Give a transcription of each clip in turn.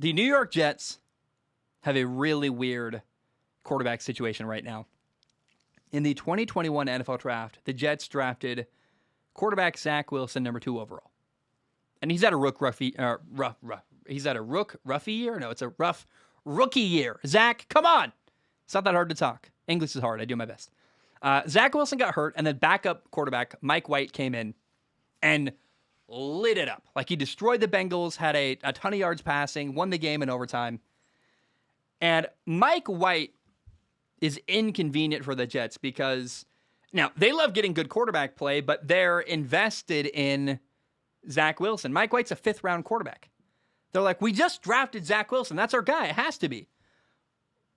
The New York Jets have a really weird quarterback situation right now. In the 2021 NFL Draft, the Jets drafted quarterback Zach Wilson, number 2 overall. And he's at a he's at a roughy year? No, it's a rough rookie year. Zach, come on. It's not that hard to talk. English is hard. I do my best. Zach Wilson got hurt, and then backup quarterback Mike White came in and lit it up. Like, he destroyed the Bengals, had a ton of yards passing, won the game in overtime. And Mike White is inconvenient for the Jets because, now, they love getting good quarterback play, but they're invested in Zach Wilson. Mike White's a 5th-round quarterback. They're like, we just drafted Zach Wilson. That's our guy. It has to be.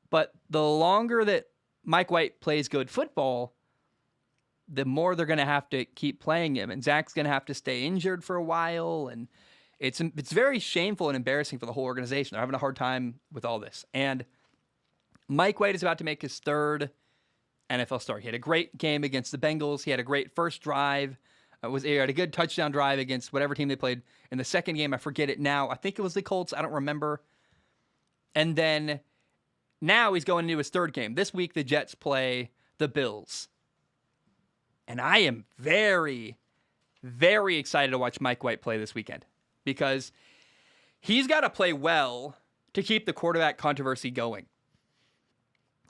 But the longer that Mike White plays good football, the more they're going to have to keep playing him. And Zach's going to have to stay injured for a while. And it's very shameful and embarrassing for the whole organization. They're having a hard time with all this. And Mike White is about to make his 3rd NFL start. He had a great game against the Bengals. He had a great first drive. He had a good touchdown drive against whatever team they played. In the second game, I forget it now. I think it was the Colts. I don't remember. And then now he's going into his 3rd game. This week, the Jets play the Bills. And I am very, very excited to watch Mike White play this weekend because he's got to play well to keep the quarterback controversy going.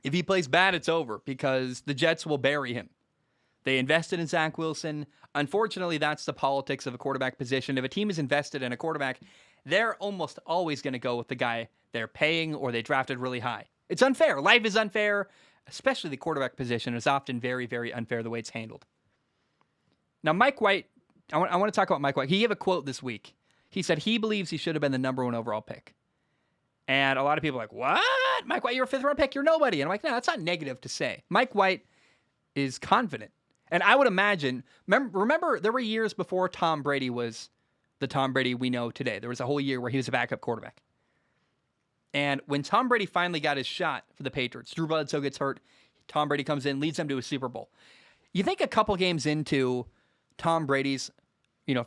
If he plays bad, it's over because the Jets will bury him. They invested in Zach Wilson. Unfortunately, that's the politics of a quarterback position. If a team is invested in a quarterback, they're almost always going to go with the guy they're paying or they drafted really high. It's unfair. Life is unfair, especially the quarterback position is often very, very unfair the way it's handled. Now, Mike White, I want to talk about Mike White. He gave a quote this week. He said he believes he should have been the number 1 overall pick. And a lot of people are like, what? Mike White, you're a 5th-round pick. You're nobody. And I'm like, no, that's not negative to say. Mike White is confident. And I would imagine, remember, there were years before Tom Brady was the Tom Brady we know today. There was a whole year where he was a backup quarterback. And when Tom Brady finally got his shot for the Patriots, Drew Bledsoe gets hurt, Tom Brady comes in, leads them to a Super Bowl. You think a couple games into Tom Brady's,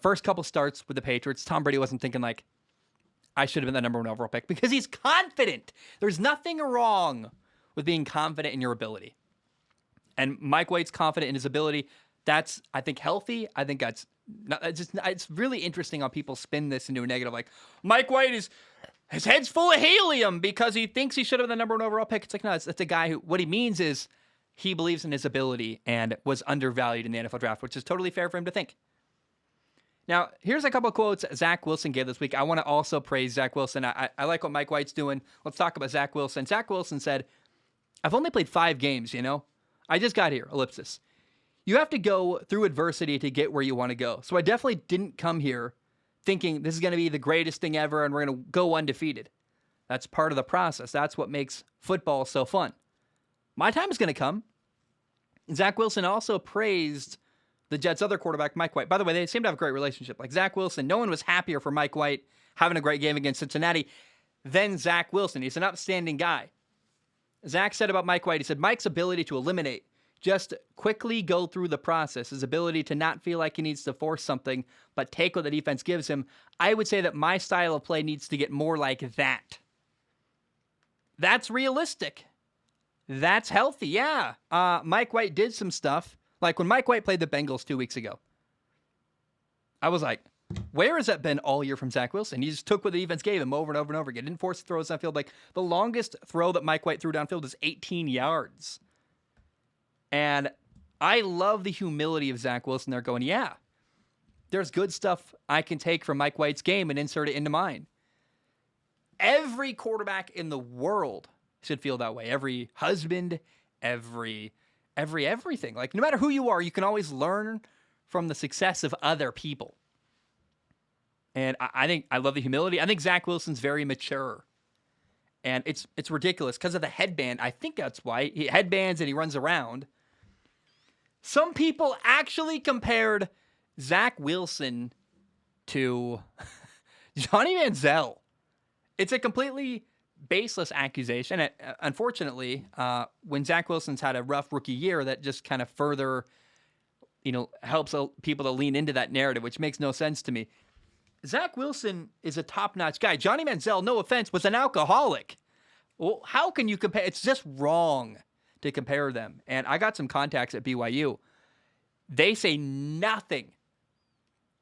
first couple starts with the Patriots, Tom Brady wasn't thinking like, I should have been the number 1 overall pick because he's confident. There's nothing wrong with being confident in your ability. And Mike White's confident in his ability. That's, I think, healthy. I think it's really interesting how people spin this into a negative. Like, Mike White his head's full of helium because he thinks he should have been the number 1 overall pick. It's like, no, it's a guy who, what he means is he believes in his ability and was undervalued in the NFL draft, which is totally fair for him to think. Now, here's a couple of quotes Zach Wilson gave this week. I want to also praise Zach Wilson. I like what Mike White's doing. Let's talk about Zach Wilson. Zach Wilson said, I've only played 5 games, I just got here, ellipsis. You have to go through adversity to get where you want to go. So I definitely didn't come here thinking this is going to be the greatest thing ever and we're going to go undefeated. That's part of the process. That's what makes football so fun. My time is going to come. Zach Wilson also praised the Jets' other quarterback, Mike White. By the way, they seem to have a great relationship. Like Zach Wilson, no one was happier for Mike White having a great game against Cincinnati than Zach Wilson. He's an upstanding guy. Zach said about Mike White, he said, Mike's ability to eliminate, just quickly go through the process, his ability to not feel like he needs to force something, but take what the defense gives him. I would say that my style of play needs to get more like that. That's realistic. That's healthy, yeah. Mike White did some stuff. Like when Mike White played the Bengals 2 weeks ago, I was like, where has that been all year from Zach Wilson? He just took what the defense gave him over and over and over again. Didn't force throws downfield. Like the longest throw that Mike White threw downfield is 18 yards. And I love the humility of Zach Wilson there going, yeah, there's good stuff I can take from Mike White's game and insert it into mine. Every quarterback in the world should feel that way. Every husband, everything. Like no matter who you are, you can always learn from the success of other people. And I think I love the humility. I think Zach Wilson's very mature. And it's ridiculous because of the headband. I think that's why he headbands and he runs around. Some people actually compared Zach Wilson to Johnny Manziel. It's a completely baseless accusation. Unfortunately, when Zach Wilson's had a rough rookie year, that just kind of further, helps people to lean into that narrative, which makes no sense to me. Zach Wilson is a top-notch guy. Johnny Manziel, no offense, was an alcoholic. Well, how can you compare? It's just wrong to compare them. And I got some contacts at BYU. They say nothing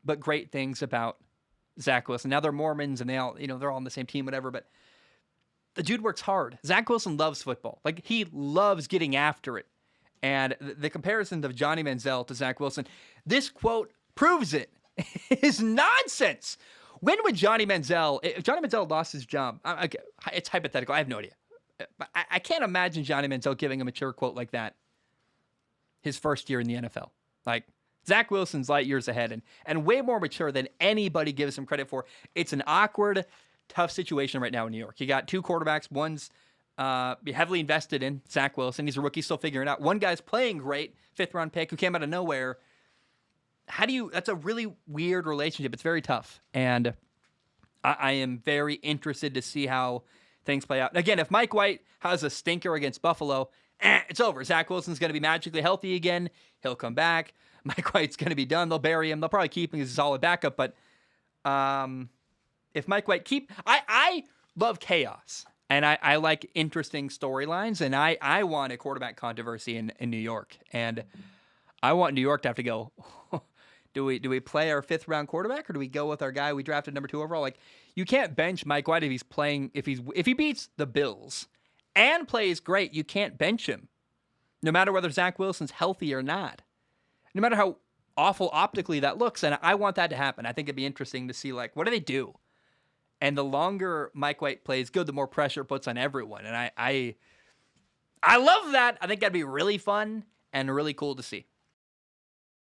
but great things about Zach Wilson. Now they're Mormons and they all, they're all on the same team, whatever, but the dude works hard. Zach Wilson loves football. Like, he loves getting after it. And the comparison of Johnny Manziel to Zach Wilson, this quote proves it, is nonsense. When would Johnny Manziel, if Johnny Manziel lost his job, it's hypothetical, I have no idea. But I can't imagine Johnny Manziel giving a mature quote like that his first year in the NFL. Like, Zach Wilson's light years ahead and way more mature than anybody gives him credit for. It's an awkward, tough situation right now in New York. You got two quarterbacks. One's heavily invested in, Zach Wilson. He's a rookie, still figuring it out. One guy's playing great, 5th-round pick who came out of nowhere. That's a really weird relationship. It's very tough. And I am very interested to see how things play out. Again, if Mike White has a stinker against Buffalo, it's over. Zach Wilson's going to be magically healthy again. He'll come back. Mike White's going to be done. They'll bury him. They'll probably keep him as a solid backup. But if Mike White I love chaos. And I like interesting storylines. And I want a quarterback controversy in New York. And I want New York to have to go, do we play our 5th-round quarterback or do we go with our guy we drafted number 2 overall? Like, you can't bench Mike White if he beats the Bills and plays great. You can't bench him, no matter whether Zach Wilson's healthy or not. No matter how awful optically that looks, and I want that to happen. I think it'd be interesting to see, like, what do they do? And the longer Mike White plays good, the more pressure it puts on everyone. And I love that. I think that'd be really fun and really cool to see.